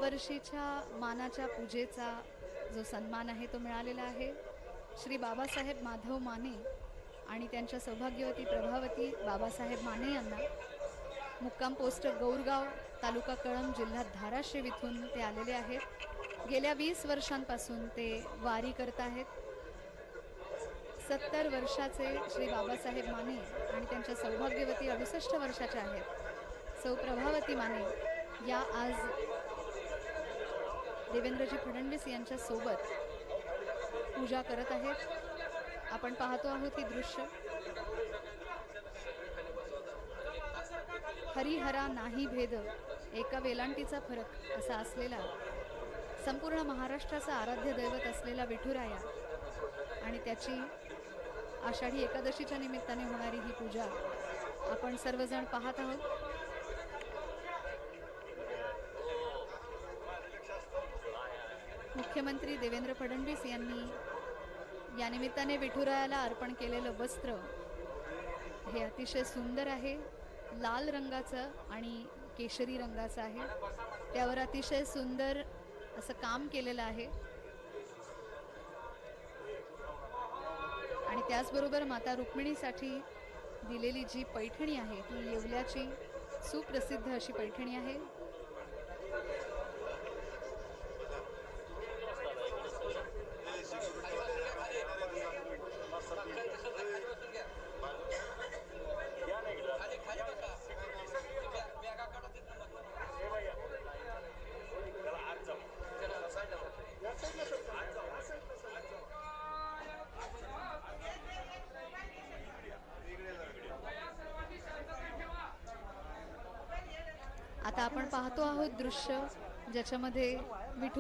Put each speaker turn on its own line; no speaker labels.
यावर्षीच्या मानाच्या पूजेचा जो सन्मान आहे तो मिळालेला आहे श्री बाबासाहेब माधव माने आणि त्यांच्या सौभाग्यवती प्रभावती बाबासाहेब माने यांना. मुक्काम पोस्ट गौरगाव, तालुका कळंब, जिल्हा धाराशिव इथून ते आलेले आहेत. गेल्या 20 वर्षांपासून ते वारी करत आहेत. 70 वर्षाचे श्री बाबासाहेब माने आणि त्यांच्या सौभाग्यवती 68 वर्षाच्या आहेत सौ प्रभावती माने या आज देवेंद्रजी फडणवीस यांच्या सोबत पूजा करत आहेत. आपण पाहतो आहोत ही दृश्य. हरिहरा नाही भेद, एका वेलांटीचा फरक असा असलेला संपूर्ण महाराष्ट्राचा आराध्य दैवत असलेला विठुराया आणि त्याची आषाढी एकादशीच्या निमित्ताने होणारी ही पूजा आपण सर्वजण पाहत आहोत. मुख्यमंत्री देवेंद्र फडणवीस यांनी या निमित्ताने विठुरायाला अर्पण केलेलं वस्त्र हे अतिशय सुंदर आहे. लाल रंगाचं आणि केशरी रंगाचं आहे. त्यावर अतिशय सुंदर असं काम केलेलं आहे आणि त्याचबरोबर माता रुक्मिणीसाठी दिलेली जी पैठणी आहे ती येवल्याची सुप्रसिद्ध अशी पैठणी आहे. आता आपण पाहतो आहोत दृश्य ज्याच्यामध्ये विठुराया